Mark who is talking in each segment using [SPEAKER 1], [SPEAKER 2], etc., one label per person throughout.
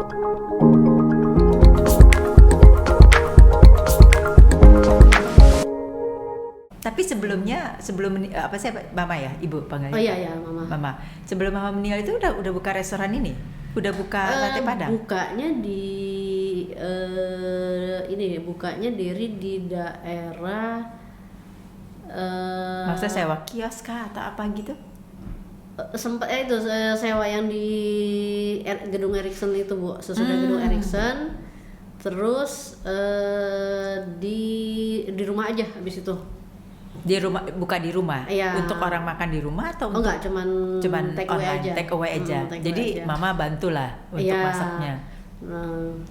[SPEAKER 1] Tapi sebelum mama ya, ibu panggilnya.
[SPEAKER 2] Oh iya mama.
[SPEAKER 1] Mama. Sebelum mama meninggal itu udah buka restoran ini, udah buka sate padang.
[SPEAKER 2] Bukanya bukanya diri di daerah.
[SPEAKER 1] Maksudnya sewa kios kah atau apa gitu?
[SPEAKER 2] Sempat itu sewa yang di gedung Ericsson itu Bu, sesudah gedung Ericsson. Terus di rumah aja habis itu.
[SPEAKER 1] Di rumah, buka di rumah.
[SPEAKER 2] Iya.
[SPEAKER 1] Untuk orang makan di rumah atau
[SPEAKER 2] enggak, cuman take away
[SPEAKER 1] online,
[SPEAKER 2] aja.
[SPEAKER 1] Take away aja. Jadi
[SPEAKER 2] aja.
[SPEAKER 1] mama bantulah untuk masaknya.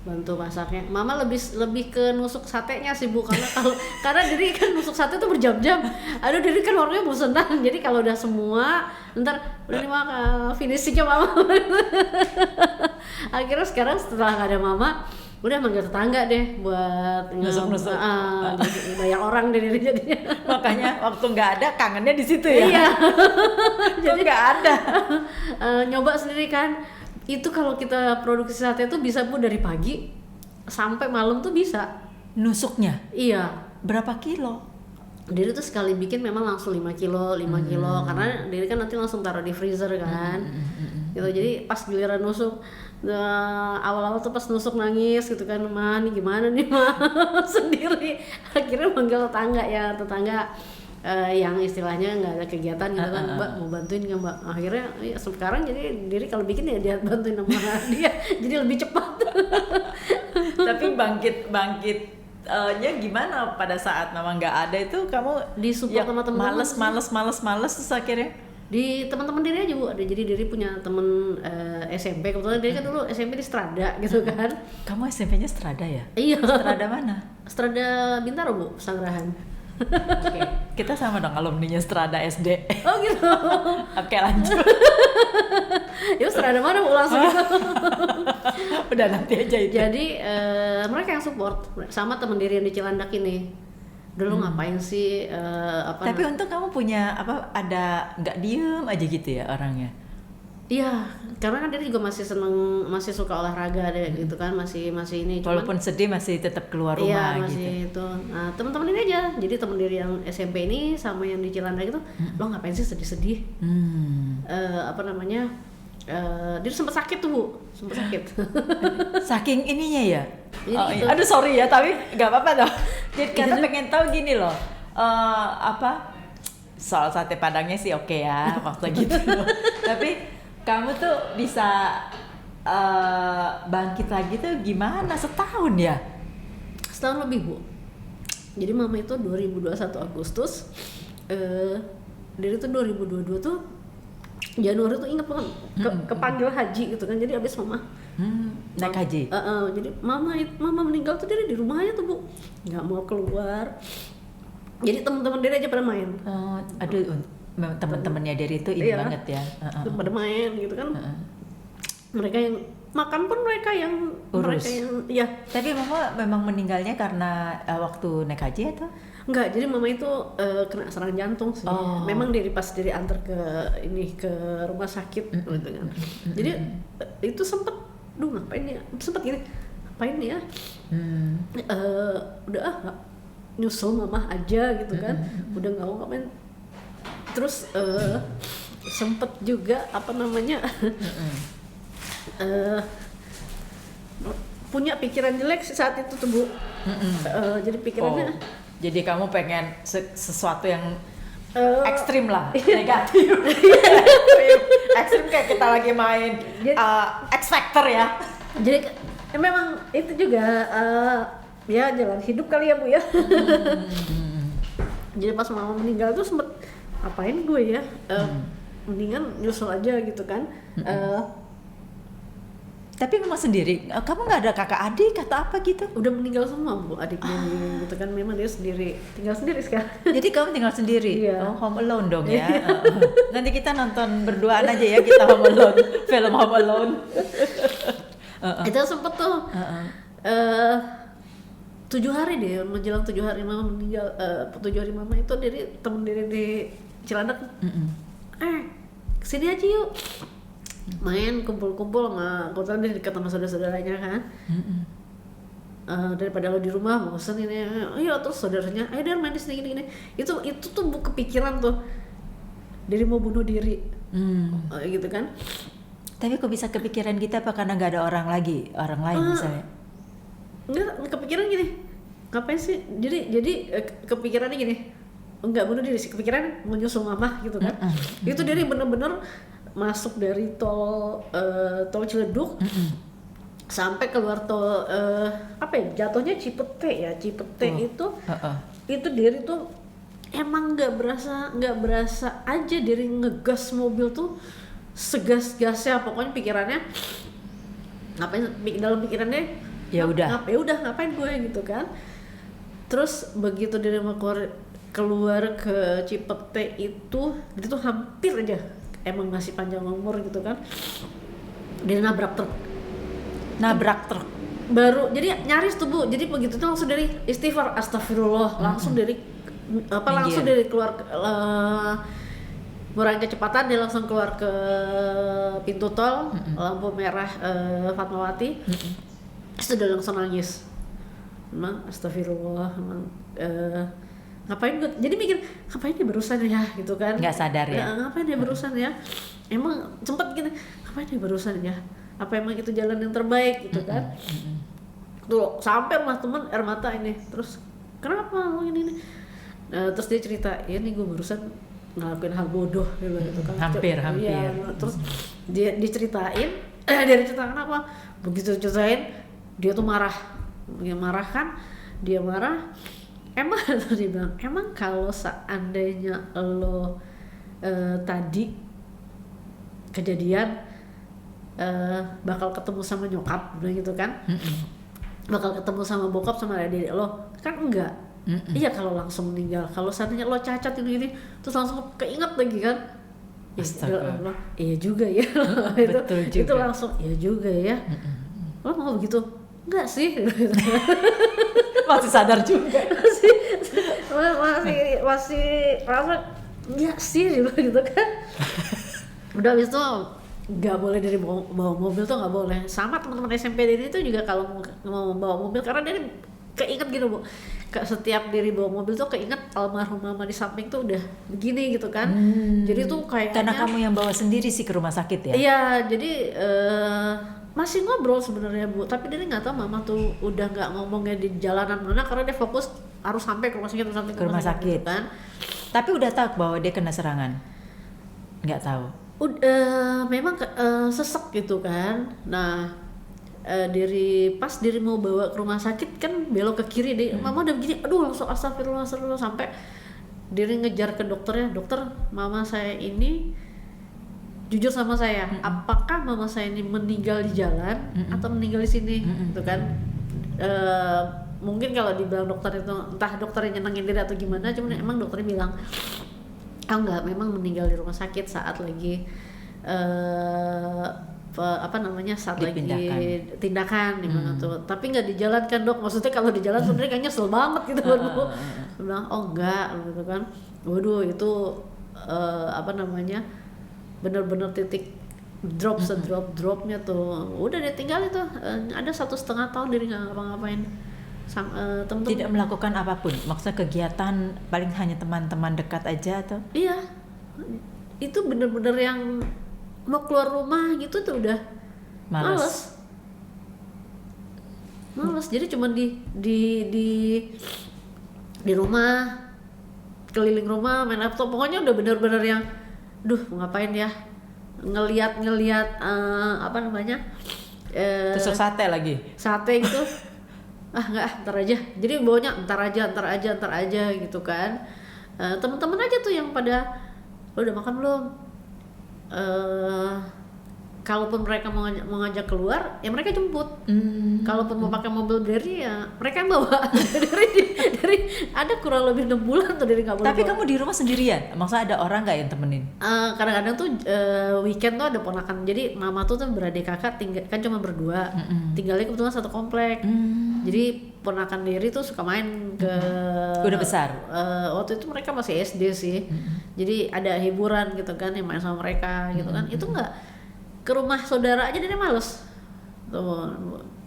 [SPEAKER 2] Bantu masaknya. Mama lebih ke nusuk satenya sih Bu, karena Diri kan nusuk sate tuh berjam-jam. Aduh, Diri kan orangnya bosenan. Jadi kalau udah semua, ntar udah dimakan, finishingnya Mama. Akhirnya sekarang setelah nggak ada Mama, udah manggil tetangga deh buat
[SPEAKER 1] nusuk-nusuk.
[SPEAKER 2] Banyak orang deh Diri jadinya.
[SPEAKER 1] Makanya waktu nggak ada kangennya di situ ya.
[SPEAKER 2] Iya.
[SPEAKER 1] Jadi nggak ada.
[SPEAKER 2] Nyoba sendiri kan. Itu kalau kita produksi sate itu bisa Bu dari pagi sampai malam tuh bisa.
[SPEAKER 1] Nusuknya?
[SPEAKER 2] Iya.
[SPEAKER 1] Berapa kilo?
[SPEAKER 2] Diri tuh sekali bikin memang langsung 5 kilo karena Diri kan nanti langsung taruh di freezer kan. Gitu. Jadi pas giliran nusuk awal-awal tuh pas nusuk nangis gitu kan, "Ma, ini gimana nih, Ma?" sendiri. Akhirnya manggil tetangga yang istilahnya nggak ada kegiatan gitu kan, "Mbak mau bantuin nggak Mbak?" Akhirnya ya, sekarang jadi Diri kalau bikin ya dia bantuin sama dia, jadi lebih cepat.
[SPEAKER 1] Tapi bangkitnya gimana pada saat mama nggak ada itu? Kamu
[SPEAKER 2] disupport sama teman-teman.
[SPEAKER 1] males terus akhirnya
[SPEAKER 2] Di teman-teman Diri aja Bu, jadi Diri punya temen SMP, kebetulan Diri kan dulu SMP di Strada gitu kan.
[SPEAKER 1] Kamu SMP-nya Strada ya?
[SPEAKER 2] Iya.
[SPEAKER 1] Strada mana?
[SPEAKER 2] Strada Bintaro Bu, Pesanggerahan.
[SPEAKER 1] Oke, kita sama dong alumninya Strada SD.
[SPEAKER 2] Oh gitu.
[SPEAKER 1] Oke, lanjut.
[SPEAKER 2] Ya Strada mana Bu langsung gitu.
[SPEAKER 1] Udah nanti aja itu.
[SPEAKER 2] Jadi mereka yang support sama temen Diri yang di Cilandak ini. Dulu ngapain sih
[SPEAKER 1] Tapi untung kamu punya ada nggak diem aja gitu ya orangnya.
[SPEAKER 2] Iya, karena kan Diri juga masih suka olahraga deh gitu kan, masih ini.
[SPEAKER 1] Walaupun sedih masih tetap keluar rumah
[SPEAKER 2] iya, masih
[SPEAKER 1] gitu.
[SPEAKER 2] Itu. Nah, teman-teman ini aja. Jadi teman Diri yang SMP ini sama yang di Cilandak itu, "Lo ngapain sih sedih-sedih?" Dia sempat sakit tuh Bu, sempat sakit.
[SPEAKER 1] Saking ininya ya.
[SPEAKER 2] Jadi
[SPEAKER 1] Aduh sorry ya, tapi nggak apa-apa dong. Jadi kita pengen tahu gini loh, soal sate padangnya sih oke ya waktu gitu. Tapi kamu tuh bisa bangkit lagi tuh gimana? Setahun ya?
[SPEAKER 2] Setahun lebih Bu. Jadi Mama itu 2021 Agustus, Diri tuh 2022 tuh Januari tuh inget banget kepanggil haji gitu kan. Jadi abis Mama
[SPEAKER 1] naik haji.
[SPEAKER 2] Jadi Mama meninggal tuh Diri di rumahnya tuh Bu, nggak mau keluar. Jadi teman-teman Diri aja pada main.
[SPEAKER 1] Aduh, teman-temannya Diri itu ini banget ya.
[SPEAKER 2] Pada main gitu kan. Mereka yang makan pun mereka yang
[SPEAKER 1] urus.
[SPEAKER 2] Ya.
[SPEAKER 1] Tapi Mama memang meninggalnya karena waktu naik haji atau?
[SPEAKER 2] Enggak, jadi Mama itu kena serangan jantung sih. Memang pas Diri antar ke rumah sakit gitu kan. Jadi itu sempet, ngapain ya? Sempet gini, ngapain ya? Udah nyusul Mama aja gitu kan. Udah nggak mau ngapain. Terus sempet juga punya pikiran jelek saat itu tuh Bu. Jadi pikirannya
[SPEAKER 1] jadi kamu pengen sesuatu yang ekstrim lah, negatif. Ekstrim kayak kita lagi main X Factor ya.
[SPEAKER 2] Jadi memang itu juga ya jalan hidup kali ya Bu ya. Jadi pas Mama meninggal tuh sempet apain gue ya, mendingan nyusul aja gitu kan.
[SPEAKER 1] Tapi memang sendiri, kamu nggak ada kakak adik atau apa gitu?
[SPEAKER 2] Udah meninggal semua Bu adiknya gitu kan, memang dia tinggal sendiri sekarang.
[SPEAKER 1] Jadi kamu tinggal sendiri?
[SPEAKER 2] Iya.
[SPEAKER 1] Home Alone dong ya. Nanti kita nonton berduaan aja ya, kita Home Alone, film Home Alone.
[SPEAKER 2] Itu sempet tuh 7 hari deh, menjelang 7 hari Mama meninggal, 7 hari Mama itu temen Diri di Cilandak. Kesini aja yuk. main kumpul-kumpul sama kebetulan dia dekat sama saudara-saudaranya kan. Daripada lo di rumah bosan ini, ayo terus saudaranya, ayo main di sini gini. Itu tuh kepikiran tuh dari mau bunuh diri, gitu kan.
[SPEAKER 1] Tapi kok bisa kepikiran kita apa karena nggak ada orang lain misalnya?
[SPEAKER 2] Enggak, kepikiran gini, ngapain sih? Jadi kepikirannya gini, enggak bunuh diri sih, kepikiran mau nyusul mama gitu kan. Itu dari bener-bener masuk dari tol Ciledug. Sampai keluar tol jatuhnya Cipete itu diri tuh emang nggak berasa aja diri ngegas mobil tuh segas-gasnya, pokoknya pikirannya ngapain, dalam pikirannya
[SPEAKER 1] ya udah
[SPEAKER 2] ngapain gue gitu kan. Terus begitu diri mau keluar ke Cipete itu hampir aja emang masih panjang umur gitu kan, dia nabrak truk baru, jadi nyaris tuh Bu. Jadi begitu tuh langsung dari istighfar, astagfirullah, langsung dari langsung dari keluar mengurangi kecepatan, dia langsung keluar ke pintu tol, lampu merah Fatmawati. Terus udah langsung nangis, emang astagfirullah, emang ngapain gue, jadi mikir ngapain dia berurusan ya gitu kan,
[SPEAKER 1] nggak sadar ya,
[SPEAKER 2] ngapain dia berurusan ya, emang sempet gini, ngapain dia berurusan ya, apa emang itu jalan yang terbaik gitu kan. Tuh sampai rumah temen air mata ini, terus kenapa lo ini terus dia cerita, ya nih gue barusan ngelakuin hal bodoh gitu kan.
[SPEAKER 1] Hampir
[SPEAKER 2] ya, terus dia diceritain dia cerita kenapa begitu ceritain, dia tuh marah kan, dia marah. Emang dia bilang, emang kalau seandainya lo tadi kejadian bakal ketemu sama nyokap gitu kan, bakal ketemu sama bokap sama adik lo kan, enggak. Iya, kalau langsung meninggal, kalau seandainya lo cacat ini terus langsung keinget lagi kan, iya juga ya.
[SPEAKER 1] Betul juga.
[SPEAKER 2] Itu langsung iya juga ya. Lo mau begitu? Enggak sih.
[SPEAKER 1] Masih sadar juga.
[SPEAKER 2] masih rasa enggak sih gitu kan. Udah habis itu nggak boleh dari bawa mobil tuh nggak boleh. Sama teman-teman SMP ini tuh juga kalau mau bawa mobil, karena dia keinget gitu Bu, setiap diri bawa mobil tuh keinget almarhum mama di samping tuh udah begini gitu kan. Jadi tuh kayaknya
[SPEAKER 1] karena kamu yang bawa sendiri sih ke rumah sakit ya.
[SPEAKER 2] Iya, jadi masih ngobrol sebenarnya Bu, tapi dia nggak tahu mama tuh udah nggak ngomongnya di jalanan mana, karena dia fokus harus sampai ke rumah sakit, ke rumah sakit gitu kan.
[SPEAKER 1] Tapi udah tahu bahwa dia kena serangan? Nggak tahu.
[SPEAKER 2] Memang sesek gitu kan. Nah, pas diri mau bawa ke rumah sakit kan belok ke kiri deh. Mama udah begini, aduh langsung astagfirullah sampai diri ngejar ke dokternya. Dokter, mama saya ini jujur sama saya, apakah mama saya ini meninggal di jalan atau meninggal di sini, gitu kan? Mungkin kalau dibilang dokter itu entah dokternya nyenengin diri atau gimana, cuman emang dokternya bilang, enggak, memang meninggal di rumah sakit saat lagi saat
[SPEAKER 1] dipindahkan.
[SPEAKER 2] lagi tindakan di mana tuh, tapi nggak dijalankan Dok. Maksudnya kalau di jalan sebenarnya kayaknya nyesel banget gitu kan Bu. Bilang oh enggak gitu kan. Waduh, itu bener-bener titik drop, sedrop-dropnya tuh udah ditinggal itu. Ada 1,5 tahun diri nggak ngapa-ngapain. Temen-temen
[SPEAKER 1] tidak melakukan apapun, maksudnya kegiatan paling hanya teman-teman dekat aja atau?
[SPEAKER 2] Iya, itu bener-bener yang mau keluar rumah gitu tuh udah males. Jadi cuma di rumah, keliling rumah, main laptop, pokoknya udah bener-bener yang mau ngapain ya, ngeliat
[SPEAKER 1] tusuk sate
[SPEAKER 2] gitu. Enggak, ntar aja. Jadi bawanya ntar aja gitu kan. Teman-teman aja tuh yang pada, lo udah makan belum? Kalaupun mereka mau ngajak keluar, ya mereka jemput. Kalaupun mau pakai mobil dari, ya mereka yang bawa. dari ada kurang lebih 6 bulan tuh dari nggak boleh.
[SPEAKER 1] Tapi
[SPEAKER 2] bawa.
[SPEAKER 1] kamu di rumah sendirian? Maksudnya ada orang nggak yang temenin?
[SPEAKER 2] Kadang-kadang tuh weekend tuh ada ponakan. Jadi mama tuh beradik kakak kan cuma berdua. Tinggalnya kebetulan satu komplek. Jadi ponakan diri tuh suka main ke.
[SPEAKER 1] Udah besar?
[SPEAKER 2] Waktu itu mereka masih SD sih. Jadi ada hiburan gitu kan, yang main sama mereka gitu kan. Itu ke rumah saudara aja dia males tuh,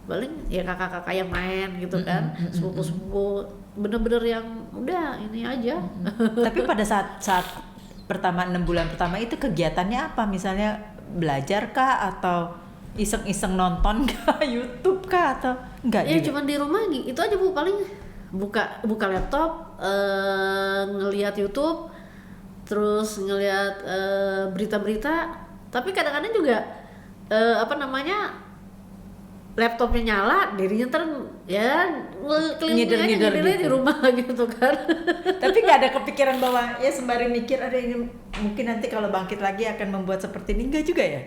[SPEAKER 2] paling ya kakak-kakak yang main gitu kan, sepupu-sepupu bener-bener yang udah ini aja.
[SPEAKER 1] Tapi pada saat pertama 6 bulan pertama itu kegiatannya apa? Misalnya belajar kah atau iseng-iseng nonton kah, YouTube kah atau enggak
[SPEAKER 2] Ya
[SPEAKER 1] juga?
[SPEAKER 2] cuman di rumah itu aja Bu, paling buka laptop, ngelihat YouTube, terus ngelihat berita-berita. Tapi kadang-kadang juga laptopnya nyala, dirinya ntar ya
[SPEAKER 1] Ngider-ngider
[SPEAKER 2] keliling
[SPEAKER 1] gitu
[SPEAKER 2] di rumah gitu kan.
[SPEAKER 1] Tapi nggak ada kepikiran bahwa ya sembari mikir ada ini mungkin nanti kalau bangkit lagi akan membuat seperti ini, enggak juga ya?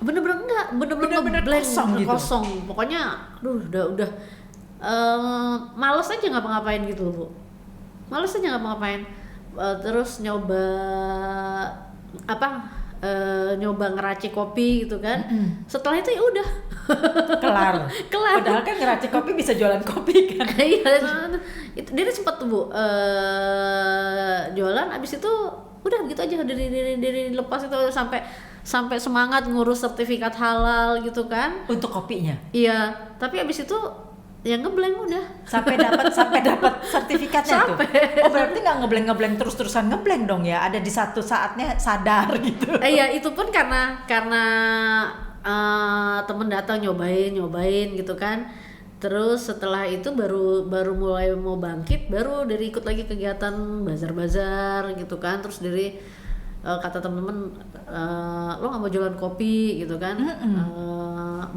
[SPEAKER 2] Bener-bener enggak,
[SPEAKER 1] Bener-bener
[SPEAKER 2] blank,
[SPEAKER 1] kosong gitu.
[SPEAKER 2] kosong. Pokoknya udah males aja ngapa-ngapain gitu loh Bu. Males aja ngapa-ngapain. Terus nyoba nyoba ngeracik kopi gitu kan. Setelah itu ya udah
[SPEAKER 1] Kelar. Padahal kan ngeracik kopi bisa jualan kopi kan.
[SPEAKER 2] Iya, itu dia sempat tuh Bu, jualan, abis itu udah gitu aja, dari lepas itu sampai semangat ngurus sertifikat halal gitu kan.
[SPEAKER 1] Untuk kopinya.
[SPEAKER 2] Iya, tapi abis itu ya ngeblank udah.
[SPEAKER 1] Sampai dapat sertifikatnya tuh. Oh, berarti nggak ngeblank terus-terusan ngeblank dong ya. Ada di satu saatnya sadar gitu.
[SPEAKER 2] Iya, itu pun karena temen datang nyobain gitu kan. Terus setelah itu baru mulai mau bangkit, baru dari ikut lagi kegiatan bazar gitu kan. Terus dari kata temen-temen, lo nggak mau jualan kopi gitu kan.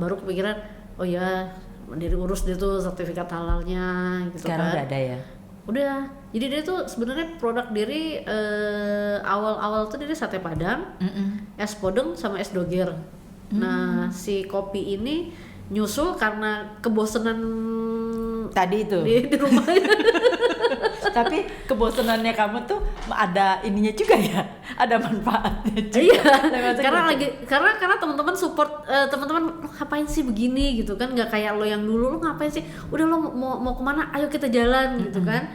[SPEAKER 2] Baru kepikiran, oh ya dari urus dia tuh sertifikat halalnya gitu.
[SPEAKER 1] Sekarang
[SPEAKER 2] kan
[SPEAKER 1] udah ada ya.
[SPEAKER 2] Udah, jadi dia tuh sebenarnya produk diri awal tuh dari sate padang, es podeng sama es doger. Nah si kopi ini nyusul karena kebosanan
[SPEAKER 1] Tadi itu.
[SPEAKER 2] di rumah.
[SPEAKER 1] Tapi kebosanannya kamu tuh ada ininya juga ya, ada manfaatnya juga.
[SPEAKER 2] Iya, karena teman-teman support, teman-teman lo ngapain sih begini gitu kan, nggak kayak lo yang dulu, lo ngapain sih, udah lo mau kemana, ayo kita jalan gitu kan.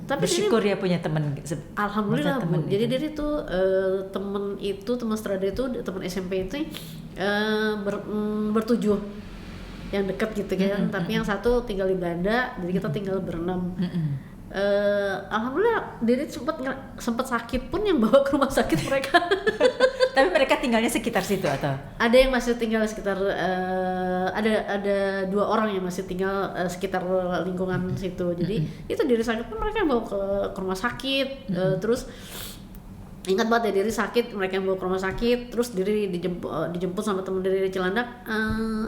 [SPEAKER 2] Tapi
[SPEAKER 1] bersyukur ya punya teman.
[SPEAKER 2] Alhamdulillah Bu.
[SPEAKER 1] Temen
[SPEAKER 2] Jadi
[SPEAKER 1] itu.
[SPEAKER 2] dari tuh teman Strada itu, teman SMP itu bertujuh yang dekat gitu kan. Tapi yang satu tinggal di Belanda, jadi kita tinggal berenam. Alhamdulillah Diri sempat sakit pun yang bawa ke rumah sakit mereka.
[SPEAKER 1] Tapi mereka tinggalnya sekitar situ atau?
[SPEAKER 2] Ada yang masih tinggal sekitar, ada 2 orang yang masih tinggal sekitar lingkungan situ. Jadi itu Diri sakit pun mereka yang bawa ke rumah sakit. Terus ingat banget ya, Diri sakit mereka yang bawa ke rumah sakit. Terus Diri dijemput sama temen Diri di Cilandak.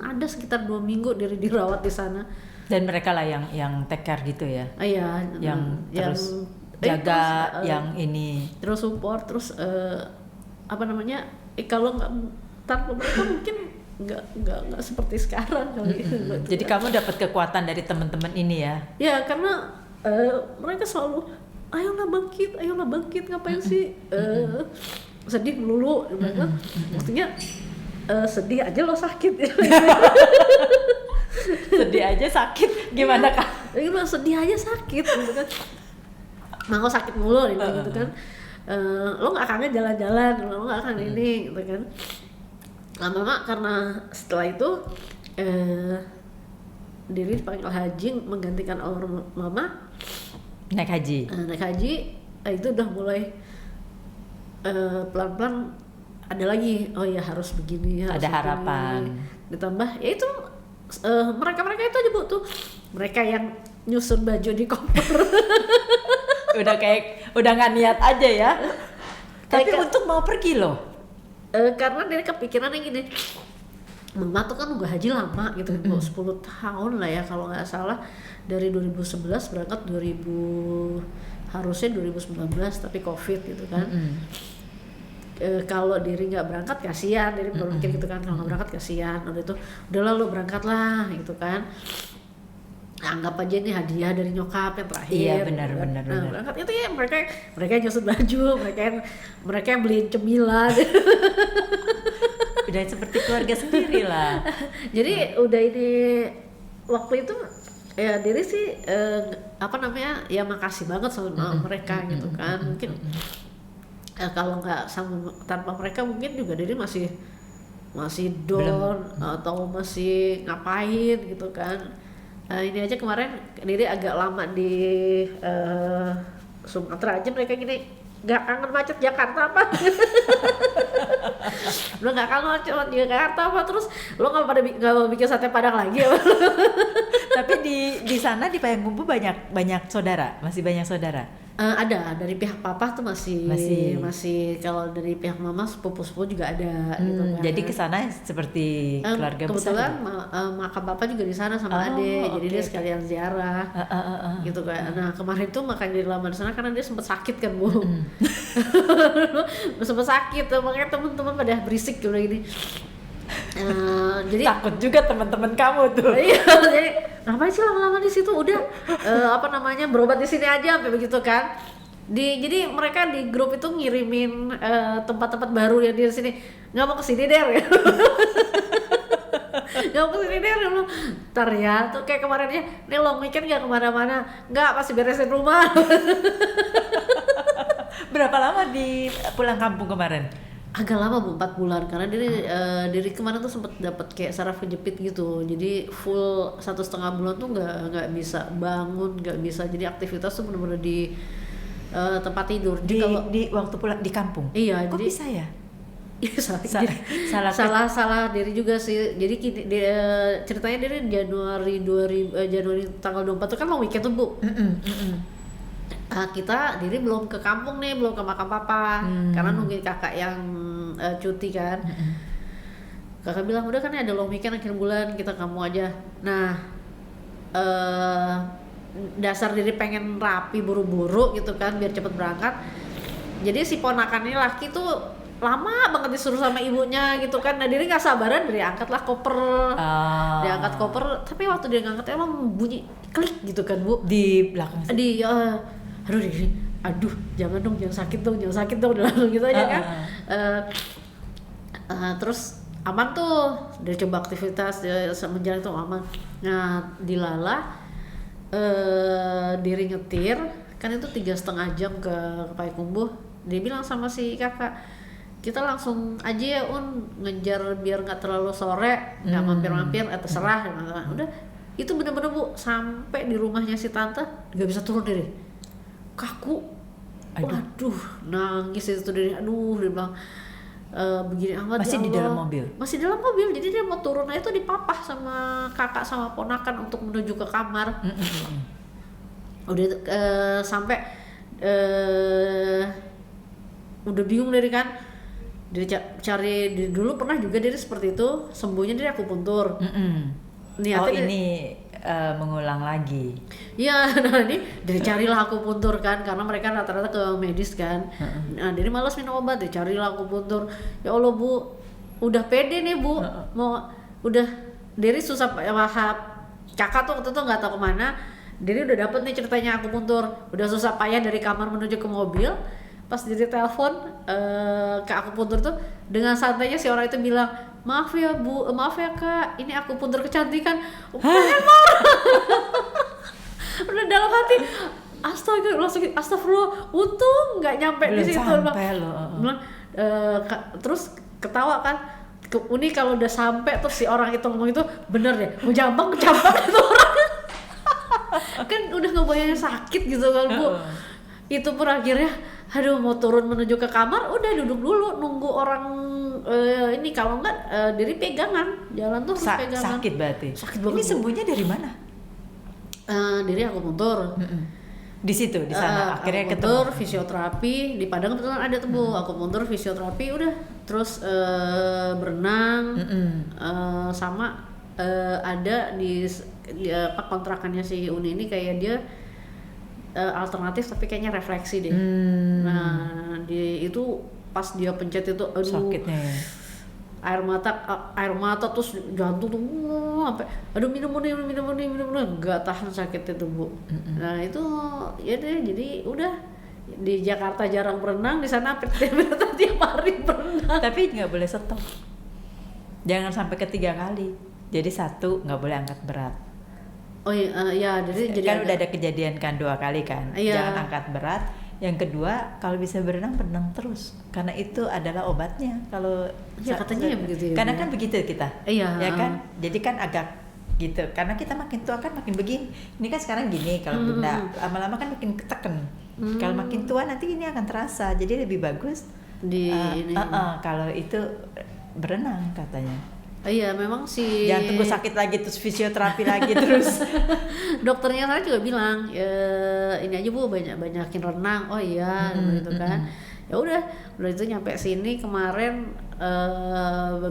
[SPEAKER 2] Ada sekitar 2 minggu Diri dirawat di sana.
[SPEAKER 1] Dan mereka lah yang take care gitu ya.
[SPEAKER 2] Iya,
[SPEAKER 1] Yang terus jaga
[SPEAKER 2] terus,
[SPEAKER 1] yang ini.
[SPEAKER 2] terus support, terus kalau nggak tanpa mereka mungkin nggak seperti sekarang kali.
[SPEAKER 1] Jadi kamu dapat kekuatan dari teman-teman ini ya.
[SPEAKER 2] Ya karena mereka selalu ayolah bangkit, ngapain sih sedih melulu mereka. Maksudnya sedih aja lo sakit.
[SPEAKER 1] Sedih aja sakit gimana Kak?
[SPEAKER 2] Lo sedih aja sakit gitu kan. Mau sakit mulu gitu kan. Lo nggak kangen jalan-jalan, lo nggak kangen ini gitu kan. Lama-lama karena setelah itu Diri dipanggil haji menggantikan almarhum mama.
[SPEAKER 1] Naik haji.
[SPEAKER 2] Itu udah mulai pelan-pelan ada lagi, oh ya harus begini, harus
[SPEAKER 1] Ada
[SPEAKER 2] begini.
[SPEAKER 1] harapan.
[SPEAKER 2] Ditambah ya itu mereka itu aja Bu tuh, mereka yang nyusun baju di koper.
[SPEAKER 1] udah nggak niat aja ya. Tapi untuk mau pergi loh.
[SPEAKER 2] Karena Diri kepikiran yang gini, Mama tuh kan udah haji lama gitu, 10 tahun lah ya kalau nggak salah, dari 2011 berangkat harusnya 2019 tapi COVID gitu kan. Kalau Diri nggak berangkat kasihan, Diri berpikir gitu kan, kalau nggak berangkat kasihan. Udah itu udahlah lo berangkat lah gitu kan, anggap aja ini hadiah dari nyokap yang terakhir.
[SPEAKER 1] Iya benar.
[SPEAKER 2] Berangkat itu ya mereka yang nyusun baju, mereka yang beliin cemilan.
[SPEAKER 1] Udah seperti keluarga sendiri lah.
[SPEAKER 2] Jadi udah ini waktu itu ya Diri sih ya makasih banget sama mereka gitu kan. Mungkin kalau nggak tanpa mereka mungkin juga Diri masih masih down atau masih ngapain gitu kan. Ini aja kemarin Diri agak lama di Sumatera aja mereka gini, nggak kangen macet Jakarta apa? Lo nggak kangen macet Jakarta apa? Terus lo nggak mau bikin sate Padang lagi apa?
[SPEAKER 1] Tapi di sana di Payakumbuh banyak saudara, masih banyak saudara.
[SPEAKER 2] Ada dari pihak papa tuh masih kalau dari pihak mama sepupu juga ada gitu kan.
[SPEAKER 1] Jadi kesana seperti keluarga
[SPEAKER 2] kebetulan
[SPEAKER 1] besar.
[SPEAKER 2] makam papa juga di sana sama adik, jadi dia sekalian ziarah gitu kan. Nah kemarin tuh makanya dia lama di sana karena dia sempat sakit kan Bu. Sempat sakit, makanya teman-teman pada berisik gitu gini. Jadi
[SPEAKER 1] takut juga teman-teman kamu tuh.
[SPEAKER 2] Iya, jadi ngapain sih lama-lama di situ, udah berobat di sini aja sampai begitu kan. Jadi mereka di grup itu ngirimin tempat-tempat baru yang di sini, nggak mau kesini deh. Nggak mau kesini deh lu. Ntar ya, tuh kayak kemarinnya, nih long weekend nggak kemana-mana, nggak pasti beresin rumah.
[SPEAKER 1] Berapa lama di pulang kampung kemarin?
[SPEAKER 2] Agak lama Bu, 4 bulan karena Diri kemarin tuh sempet dapat kayak saraf kejepit gitu, jadi full 1,5 bulan tuh nggak bisa bangun, nggak bisa, jadi aktivitas tuh bener-bener di tempat tidur.
[SPEAKER 1] Di waktu pulang di kampung.
[SPEAKER 2] Iya.
[SPEAKER 1] Kok
[SPEAKER 2] jadi,
[SPEAKER 1] bisa ya?
[SPEAKER 2] salah Diri juga sih. Jadi ceritanya Diri Januari tanggal 24 tuh kan long weekend tuh Bu. Kita Diri belum ke kampung nih, belum ke makam papa karena nungguin kakak yang cuti kan. Kakak bilang udah kan ada long weekend akhir bulan, kita kamu aja. Nah dasar Diri pengen rapi buru-buru gitu kan biar cepet berangkat. Jadi si ponakannya laki tuh lama banget disuruh sama ibunya gitu kan. Nah Diri nggak sabaran, Diri angkatlah koper. Dia angkat koper, tapi waktu dia ngangkat emang bunyi klik gitu kan Bu
[SPEAKER 1] di belakang.
[SPEAKER 2] Aduh Diri, jangan sakit dong, udah langsung gitu aja kan. Terus aman tuh, dia coba aktivitas menjalan itu aman. Nah dilala Diri nyetir kan itu 3,5 jam ke Payakumbuh. Dia bilang sama si kakak, kita langsung aja ya ngejar biar nggak terlalu sore, nggak mampir-mampir, terserah. Udah itu bener-bener Bu, sampai di rumahnya si tante nggak bisa turun Diri, kaku. Waduh, nangis itu Diri. Dia bilang begini amat.
[SPEAKER 1] Masih
[SPEAKER 2] ya
[SPEAKER 1] di dalam mobil?
[SPEAKER 2] Masih dalam mobil, jadi dia mau turun itu dipapah sama kakak sama ponakan untuk menuju ke kamar. Udah sampai udah bingung Diri kan. Diri cari dulu pernah juga Diri seperti itu, sembuhnya Diri akupuntur.
[SPEAKER 1] Ini mengulang lagi.
[SPEAKER 2] Iya, nah ini Diri carilah akupuntur kan, karena mereka rata-rata ke medis kan. Nah Diri malas minum obat, carilah akupuntur. Ya Allah Bu, udah pede nih Bu, udah Diri susah kakak tuh waktu itu nggak tahu kemana. Diri udah dapet nih ceritanya akupuntur, udah susah payah dari kamar menuju ke mobil. Pas Diri telepon ke akupuntur tuh dengan santainya si orang itu bilang, maaf ya Bu, maaf ya Kak, ini akupuntur kecantikan. Udah dalam hati, astaga, langsung astagfirullah, untung nggak nyampe di situ. Bilang, terus ketawa kan, ini kalau udah sampai terus si orang itu ngomong itu bener deh, mau jambang itu orang. Kan udah ngebayangin sakit gitu kan Bu. Itu pun akhirnya mau turun menuju ke kamar, udah duduk dulu nunggu orang ini, kalau enggak Diri pegangan jalan tuh harus pegangan.
[SPEAKER 1] Sakit berarti.
[SPEAKER 2] Sakit banget.
[SPEAKER 1] Ini sembuhnya dari mana?
[SPEAKER 2] Diri akupuntur.
[SPEAKER 1] Di situ, di sana akhirnya
[SPEAKER 2] akupuntur,
[SPEAKER 1] ketemu.
[SPEAKER 2] fisioterapi di Padang kebetulan ada tuh Bu, akupuntur, fisioterapi, udah terus berenang, sama ada di kontrakannya si Uni ini kayak dia alternatif tapi kayaknya refleksi deh. Nah itu pas dia pencet itu, aduh
[SPEAKER 1] sakitnya ya.
[SPEAKER 2] air mata terus jantung tuh sampai aduh minum nggak tahan sakit itu Bu. Nah itu ya deh, jadi udah di Jakarta jarang berenang, di sana tiap hari berenang.
[SPEAKER 1] Tapi nggak boleh stop, jangan sampai ketiga kali. Jadi 1 nggak boleh angkat berat.
[SPEAKER 2] Oh iya, jadi
[SPEAKER 1] kan udah ada kejadian kan 2 kali kan.
[SPEAKER 2] Iya.
[SPEAKER 1] Jangan angkat berat. Yang kedua, kalau bisa berenang terus, karena itu adalah obatnya. Kalau
[SPEAKER 2] Ya, katanya ya begitu ya,
[SPEAKER 1] karena
[SPEAKER 2] Bu.
[SPEAKER 1] kan begitu kita,
[SPEAKER 2] Iya.
[SPEAKER 1] ya kan. Jadi kan agak gitu, karena kita makin tua kan makin begini. Ini kan sekarang gini, kalau bunda lama-lama kan makin keteken. Kalau makin tua nanti ini akan terasa. Jadi lebih bagus
[SPEAKER 2] Ini.
[SPEAKER 1] kalau itu berenang katanya.
[SPEAKER 2] Iya, memang sih.
[SPEAKER 1] Jangan tunggu sakit lagi terus fisioterapi lagi terus.
[SPEAKER 2] Dokternya saya juga bilang, ini aja Bu, banyakin renang. Oh iya, gitu kan. Ya udah itu nyampe sini kemarin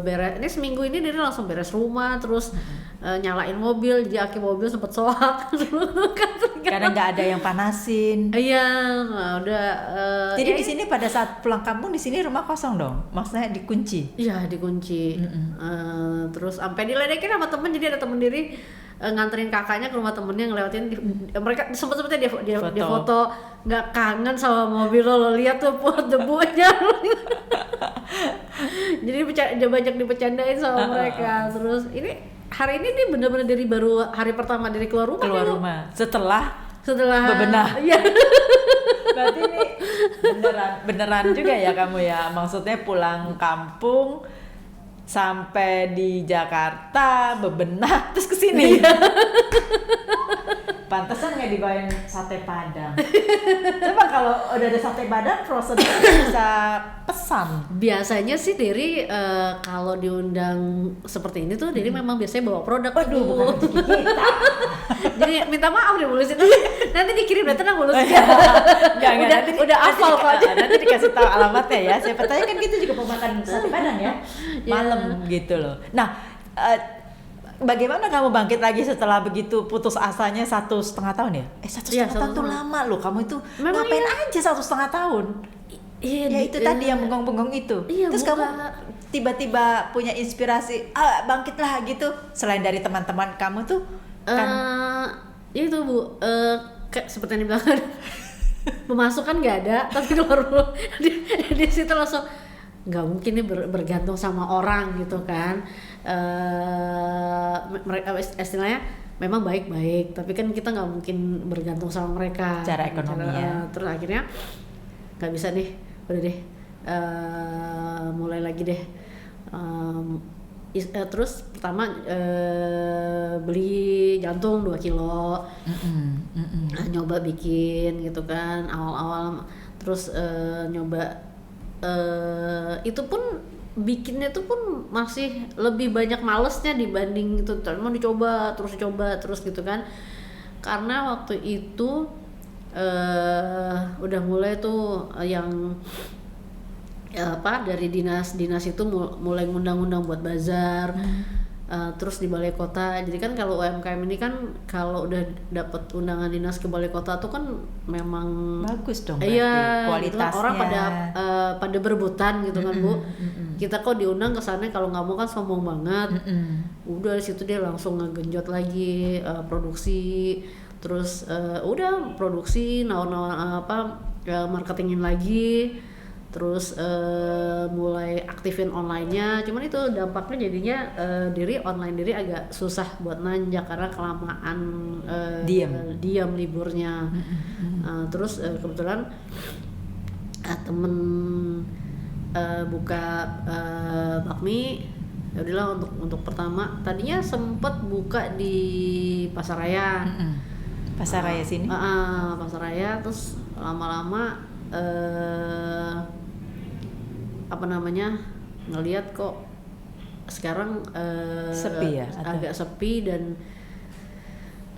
[SPEAKER 2] beres. Ini seminggu ini dia langsung beres rumah, terus nyalain mobil, jadi aki mobil sempet soak.
[SPEAKER 1] Karena nggak ada yang panasin.
[SPEAKER 2] Iya, nah, udah.
[SPEAKER 1] Jadi di sini pada saat pulang kampung di sini rumah kosong dong, maksudnya dikunci.
[SPEAKER 2] Iya, dikunci. Terus sampai diledekin sama temen, jadi ada temen diri nganterin kakaknya ke rumah temennya, ngelewatin mereka sempet-sempetnya dia foto, nggak kangen sama mobil lo lihat tuh debunya. Jadi dia banyak dipecandain sama mereka. Terus ini hari ini nih bener-bener dari baru hari pertama dari keluar rumah
[SPEAKER 1] setelah
[SPEAKER 2] bebenah. Iya.
[SPEAKER 1] Berarti ini beneran juga ya kamu ya, maksudnya pulang kampung sampai di Jakarta bebenah terus kesini. Pantesan nggak dibawain sate padang. Coba kalau udah ada sate padang frozen bisa pesan.
[SPEAKER 2] Biasanya sih Diri kalau diundang seperti ini tuh Diri memang biasanya bawa produk.
[SPEAKER 1] Waduh, bukan rezeki kita.
[SPEAKER 2] Jadi minta maaf deh bulusin. Nanti dikirim, tenang bulusin.
[SPEAKER 1] Enggak,
[SPEAKER 2] udah hafal kok.
[SPEAKER 1] Nanti dikasih tahu alamatnya ya. Siapa tahu kan kita juga mau makan sate padang ya. Malam gitu loh. Nah, bagaimana kamu bangkit lagi setelah begitu putus asanya 1,5 tahun ya? 1,5 tahun tuh lama loh. Kamu itu
[SPEAKER 2] memang
[SPEAKER 1] ngapain aja 1,5 tahun?
[SPEAKER 2] Iya,
[SPEAKER 1] ya itu tadi yang bengong-bengong itu.
[SPEAKER 2] Iya,
[SPEAKER 1] terus kamu tiba-tiba punya inspirasi, bangkitlah gitu. Selain dari teman-teman kamu tuh kan
[SPEAKER 2] ya itu Bu, kayak seperti yang dibilang pemasukan nggak ada, tapi keluar di situ langsung nggak mungkin nih bergantung sama orang gitu kan. Mereka istilahnya memang baik-baik, tapi kan kita nggak mungkin bergantung sama mereka
[SPEAKER 1] secara ekonomi ya.
[SPEAKER 2] Terus akhirnya nggak bisa nih, udah deh mulai lagi deh. Terus pertama beli jantung 2 kilo. Nyoba bikin gitu kan awal-awal, terus nyoba itu pun bikinnya tuh pun masih lebih banyak malesnya dibanding itu. Mau dicoba terus gitu kan, karena waktu itu udah mulai tuh yang dari dinas itu mulai ngundang-undang buat bazar. Terus di balai kota, jadi kan kalau UMKM ini kan kalau udah dapet undangan dinas ke balai kota tuh kan memang
[SPEAKER 1] bagus dong,
[SPEAKER 2] iya,
[SPEAKER 1] kualitasnya.
[SPEAKER 2] Gitu kan, orang pada berebutan gitu kan Bu. Kita kok diundang ke sana, kalau nggak mau kan sombong banget. Udah di situ dia langsung ngegenjot lagi produksi, terus udah produksi marketingin lagi. Terus mulai aktifin online-nya, cuman itu dampaknya jadinya Diri agak susah buat nanjak karena kelamaan diam liburnya. Terus kebetulan temen buka bakmi, ya udahlah untuk pertama tadinya sempet buka di Pasaraya.
[SPEAKER 1] Pasaraya sini.
[SPEAKER 2] Pasaraya, terus lama-lama ngelihat kok sekarang
[SPEAKER 1] sepi ya,
[SPEAKER 2] agak sepi dan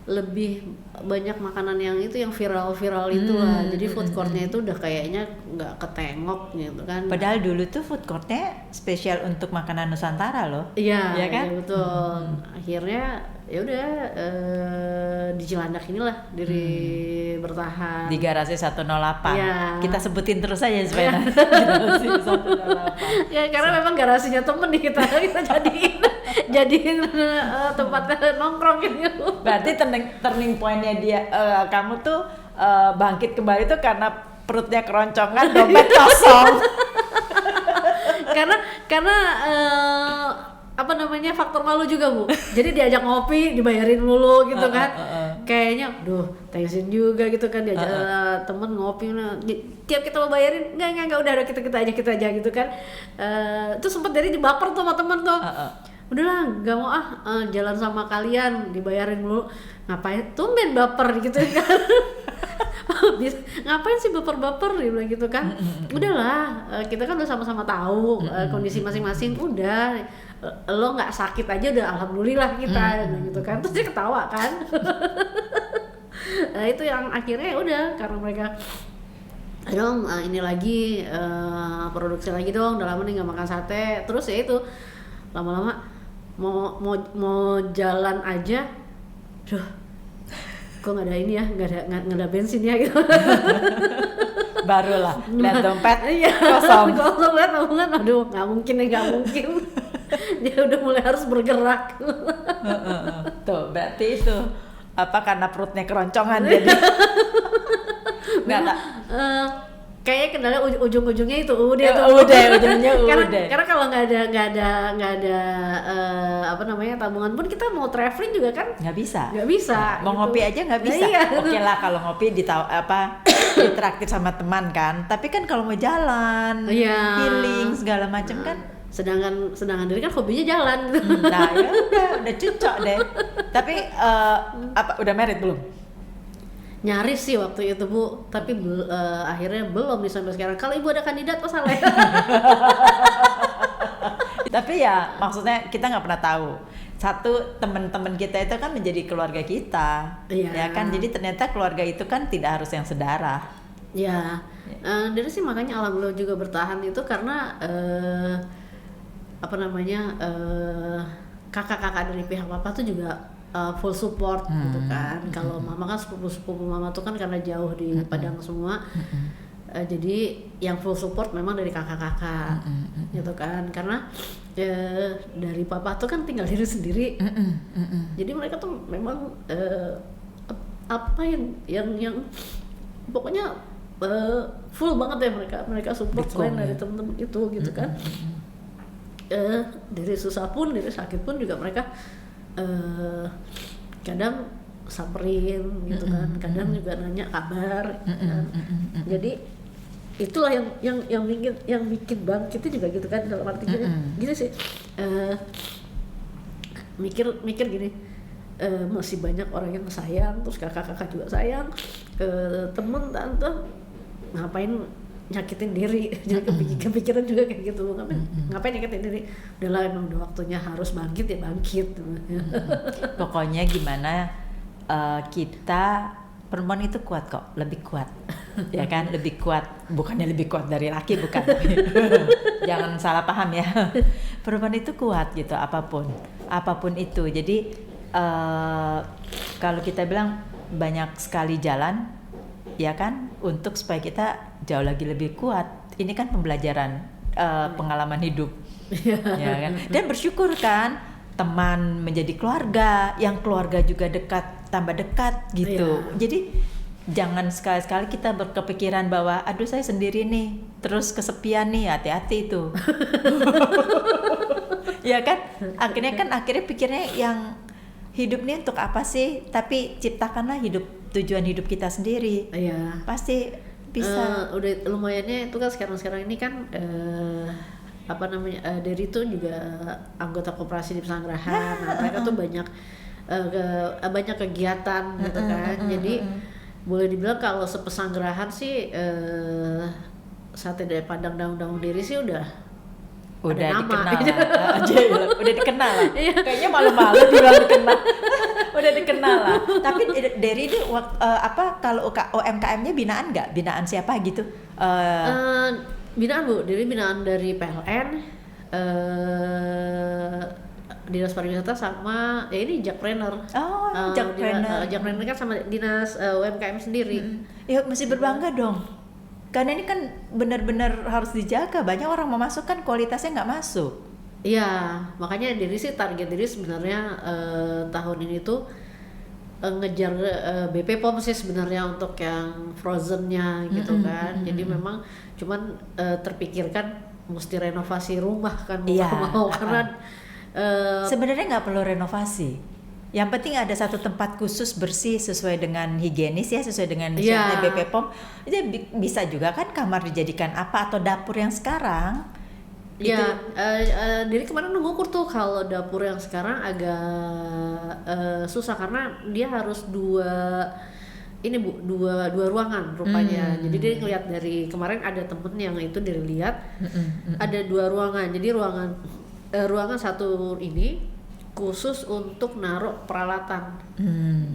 [SPEAKER 2] lebih banyak makanan yang viral itulah. Jadi food courtnya itu udah kayaknya nggak ketengok gitu kan.
[SPEAKER 1] Padahal dulu tuh food courtnya spesial untuk makanan Nusantara loh.
[SPEAKER 2] Iya,
[SPEAKER 1] ya kan?
[SPEAKER 2] Ya betul. Akhirnya ya udah di Cilandak inilah Diri bertahan
[SPEAKER 1] di garasi 108.
[SPEAKER 2] Ya.
[SPEAKER 1] Kita sebutin terus aja supaya garasi 108.
[SPEAKER 2] Ya karena memang garasinya temen nih kita jadiin tempatnya nongkrong gitu.
[SPEAKER 1] Berarti turning point-nya kamu tuh bangkit kembali tuh karena perutnya keroncongan, dompet kosong.
[SPEAKER 2] karena faktor malu juga Bu. Jadi diajak ngopi dibayarin mulu gitu kan. kayaknya tensin juga gitu kan diajak temen ngopi, tiap kita mau bayarin enggak udah kita aja gitu kan. Itu sempat dari dibaper tuh sama temen tuh. Udahlah nggak mau jalan sama kalian, dibayarin dulu. Ngapain tumben baper gitu kan. Ngapain sih baper-baper dia bilang gitu kan. Udahlah kita kan udah sama-sama tahu kondisi masing-masing, udah lo nggak sakit aja udah alhamdulillah kita gitu kan. Terus dia ketawa kan. Nah itu yang akhirnya udah karena mereka dong ini lagi produksi lagi dong, udah lama nih nggak makan sate. Terus ya itu lama-lama mau jalan aja, kok nggak ada ini ya, nggak ada bensin ya gitu.
[SPEAKER 1] Barulah lihat dompet
[SPEAKER 2] kosong lihat tabungan, aduh nggak mungkin. Dia udah mulai harus bergerak.
[SPEAKER 1] Tuh berarti itu karena perutnya keroncongan jadi nggak
[SPEAKER 2] kayaknya kendala ujung-ujungnya itu ujungnya karena kalau nggak ada tabungan pun kita mau traveling juga kan
[SPEAKER 1] nggak bisa
[SPEAKER 2] mau
[SPEAKER 1] gitu. Ngopi aja nggak bisa. Iya. Oke lah kalau ngopi ditraktir sama teman kan, tapi kan kalau mau jalan healing segala macam kan,
[SPEAKER 2] sedangkan diri kan hobinya jalan.
[SPEAKER 1] Nah ya udah cocok deh. Tapi udah married belum?
[SPEAKER 2] Nyaris sih waktu itu Bu, tapi akhirnya belum nih sampai sekarang. Kalau Ibu ada kandidat apa salah?
[SPEAKER 1] Tapi ya maksudnya kita nggak pernah tahu. Satu, teman-teman kita itu kan menjadi keluarga kita, ya kan. Jadi ternyata keluarga itu kan tidak harus yang sedarah.
[SPEAKER 2] Ya, dari sih makanya alhamdulillah juga bertahan itu karena kakak-kakak dari pihak papa tuh juga full support gitu kan. Kalau mama kan sepupu mama tuh kan karena jauh di Padang semua, jadi yang full support memang dari kakak-kakak gitu kan. Karena dari papa tuh kan tinggal diri sendiri, jadi mereka tuh memang yang pokoknya full banget ya mereka support selain dari temen-temen itu gitu kan. Dari susah pun, dari sakit pun juga mereka kadang samperin gitu kan, kadang juga nanya kabar kan. Jadi itulah yang bikin bangkitnya juga gitu kan, dalam arti gini sih, mikir gini, masih banyak orang yang sayang, terus kakak-kakak juga sayang, temen tante ngapain nyakitin diri. Jadi kepikiran juga kayak gitu, ngapain nyakitin diri, udahlah emang udah waktunya harus bangkit ya bangkit.
[SPEAKER 1] Pokoknya gimana kita perempuan itu kuat kok, lebih kuat ya kan, lebih kuat, bukannya lebih kuat dari laki, bukan. Jangan salah paham ya, perempuan itu kuat gitu, apapun itu. Jadi kalau kita bilang banyak sekali jalan ya kan, untuk supaya kita jauh lagi lebih kuat. Ini kan pembelajaran pengalaman hidup ya kan, dan bersyukur kan teman menjadi keluarga, yang keluarga juga tambah dekat gitu. Jadi jangan sekali-sekali kita berkepikiran bahwa aduh saya sendiri nih, terus kesepian nih, hati-hati itu. Ya kan, akhirnya pikirnya yang hidup nih untuk apa sih, tapi ciptakanlah tujuan hidup kita sendiri. Pasti bisa.
[SPEAKER 2] Udah lumayannya itu kan sekarang ini kan Dery itu juga anggota koperasi di Pesanggerahan. Nah, mereka tuh banyak kegiatan gitu kan. Jadi boleh dibilang kalau sepesanggerahan sih Sate dari Padang Daun Dery sih udah
[SPEAKER 1] dikenal udah dikenal lah. Kayaknya malu-malu dibilang dikenal. Udah dikenal lah. Tapi Dery ini kalau UMKM-nya binaan nggak? Binaan siapa gitu?
[SPEAKER 2] Binaan Bu, Dery binaan dari PLN, Dinas Pariwisata sama ini Jakpreneur.
[SPEAKER 1] Jakpreneur.
[SPEAKER 2] Jakpreneur kan sama Dinas UMKM sendiri.
[SPEAKER 1] Ya masih berbangga dong. Karena ini kan benar-benar harus dijaga. Banyak orang mau masuk kan kualitasnya nggak masuk.
[SPEAKER 2] Iya, makanya Dery sih target Dery sebenarnya tahun ini tuh ngejar BP POM sih sebenarnya untuk yang frozennya gitu kan. Jadi memang cuman terpikirkan mesti renovasi rumah kan, mau karena
[SPEAKER 1] sebenarnya nggak perlu renovasi. Yang penting ada satu tempat khusus bersih sesuai dengan higienis ya, sesuai dengan
[SPEAKER 2] Iya.
[SPEAKER 1] syaratnya BP POM. Itu bisa juga kan kamar dijadikan apa, atau dapur yang sekarang.
[SPEAKER 2] Ya, jadi kemarin ngukur tuh kalau dapur yang sekarang agak susah karena dia harus dua ruangan rupanya. Jadi dia ngeliat dari kemarin ada temen yang itu dilihat ada 2 ruangan. Jadi ruangan satu ini khusus untuk naruh peralatan.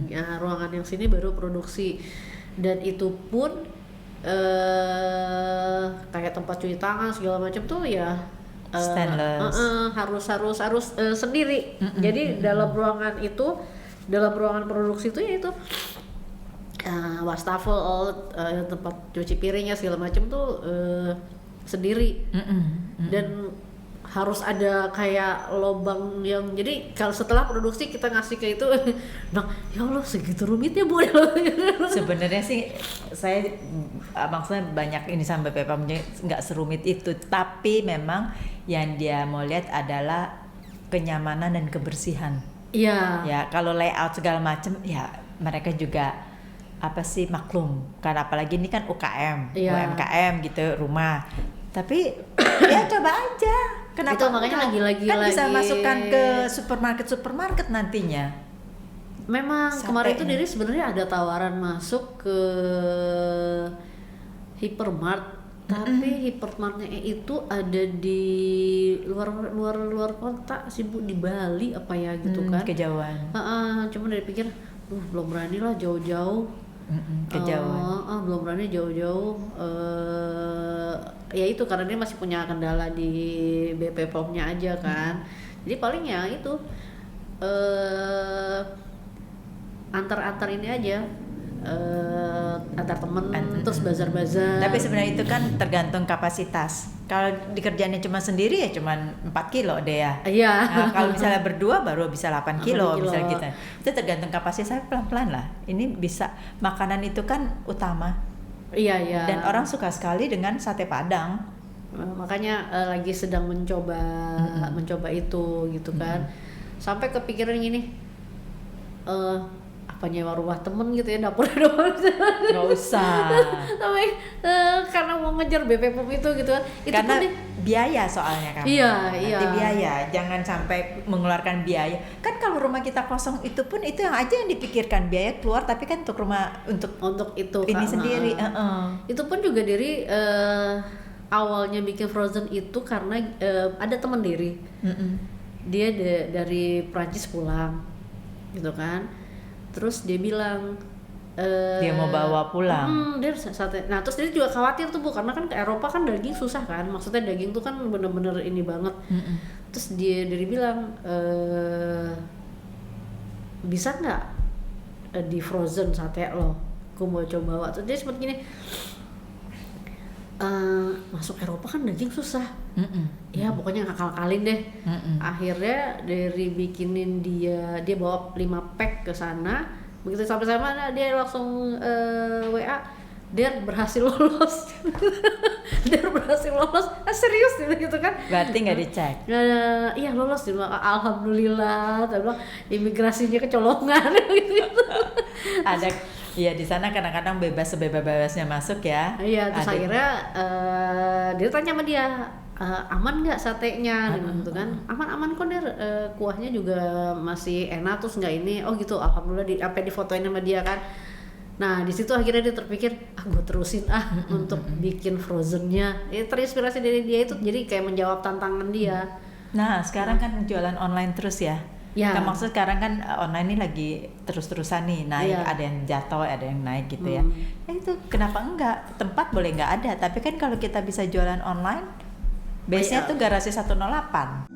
[SPEAKER 2] Ya, ruangan yang sini baru produksi, dan itu pun kayak tempat cuci tangan segala macam tuh ya
[SPEAKER 1] Stainless.
[SPEAKER 2] harus sendiri. Jadi dalam ruangan produksi itu ya itu wastafel, tempat cuci piringnya segala macam tuh sendiri. Dan harus ada kayak lobang yang, jadi kalau setelah produksi kita ngasih ke itu, nah ya Allah segitu rumitnya Bu.
[SPEAKER 1] Sebenarnya sih saya maksudnya banyak ini sampai PPOM nggak serumit itu, tapi memang yang dia mau lihat adalah kenyamanan dan kebersihan.
[SPEAKER 2] Iya.
[SPEAKER 1] Ya kalau layout segala macam ya mereka juga apa sih maklum, karena apalagi ini kan UKM, UMKM gitu rumah. Tapi ya coba aja. Kenapa?
[SPEAKER 2] Itu makanya lagi-lagi
[SPEAKER 1] kan bisa masukkan ke supermarket nantinya.
[SPEAKER 2] Memang kemarin itu
[SPEAKER 1] Satenya.
[SPEAKER 2] diri sebenarnya ada tawaran masuk ke hypermart, tapi hypermartnya itu ada di luar kota sih Bu, di Bali apa ya gitu kan.
[SPEAKER 1] Kejauhan.
[SPEAKER 2] Cuma dari pikir, belum berani lah jauh-jauh.
[SPEAKER 1] Kejauhan.
[SPEAKER 2] Belum berani jauh-jauh. Ya itu karena dia masih punya kendala di BP POM-nya aja kan. Jadi paling ya itu antar ini aja, antar temen terus bazar-bazar.
[SPEAKER 1] Tapi sebenarnya itu kan tergantung kapasitas. Kalau dikerjainnya cuma sendiri ya cuma 4 kilo deh ya.
[SPEAKER 2] Iya.
[SPEAKER 1] Nah, kalau misalnya berdua baru bisa 8 kilo
[SPEAKER 2] 8 kilo.
[SPEAKER 1] misalnya gitu. Itu tergantung kapasitas, saya pelan-pelan lah. Ini bisa, makanan itu kan utama.
[SPEAKER 2] Iya.
[SPEAKER 1] Dan orang suka sekali dengan sate Padang.
[SPEAKER 2] Makanya lagi sedang mencoba itu gitu kan. Sampai kepikiran gini, apa nyewa rumah temen gitu ya, dapurnya doang.
[SPEAKER 1] Nggak usah.
[SPEAKER 2] Tapi karena mau ngejar BP POM itu gitu kan. Itu
[SPEAKER 1] Karena
[SPEAKER 2] pun
[SPEAKER 1] biaya soalnya kamu.
[SPEAKER 2] Iya.
[SPEAKER 1] Nanti biaya, jangan sampai mengeluarkan biaya. Kan kalau rumah kita kosong itu pun itu yang aja yang dipikirkan, biaya keluar, tapi kan untuk rumah untuk
[SPEAKER 2] itu
[SPEAKER 1] ini
[SPEAKER 2] Kak,
[SPEAKER 1] sendiri.
[SPEAKER 2] Itu pun juga diri awalnya bikin frozen itu karena ada teman diri. Dia dari Prancis pulang gitu kan, terus dia bilang
[SPEAKER 1] dia mau bawa pulang.
[SPEAKER 2] dia sate. Nah terus dia juga khawatir tuh Bu, karena kan ke Eropa kan daging susah kan, maksudnya daging tuh kan bener-bener ini banget. Terus dari bilang bisa nggak di frozen sate lo, aku mau coba bawa. Terus dia seperti gini, masuk Eropa kan daging susah. Ya pokoknya ngakal-kalin deh. Akhirnya dari bikinin dia bawa 5 pack ke sana. Begitu sampai sana dia langsung WA, dia berhasil lolos. Serius gitu kan.
[SPEAKER 1] Berarti nggak dicek.
[SPEAKER 2] Iya lolos, alhamdulillah. Dia bilang imigrasinya kecolongan gitu.
[SPEAKER 1] Ada ya di sana kadang-kadang sebebas-bebasnya masuk ya.
[SPEAKER 2] Iya, terus akhirnya dia tanya sama dia, aman nggak satenya gitu kan. Aman kok Der, kuahnya juga masih enak, terus nggak ini. Oh gitu, alhamdulillah. Apa difotoin sama dia kan. Nah di situ akhirnya dia terpikir, gue terusin untuk bikin frozennya. Terinspirasi dari dia itu, jadi kayak menjawab tantangan dia.
[SPEAKER 1] Nah sekarang kan jualan online terus ya.
[SPEAKER 2] Ya.
[SPEAKER 1] Kan maksud sekarang kan online ini lagi terus-terusan nih naik, ada yang jatuh, ada yang naik gitu ya. Itu kenapa enggak? Tempat boleh nggak ada, tapi kan kalau kita bisa jualan online, base-nya tuh garasi 108.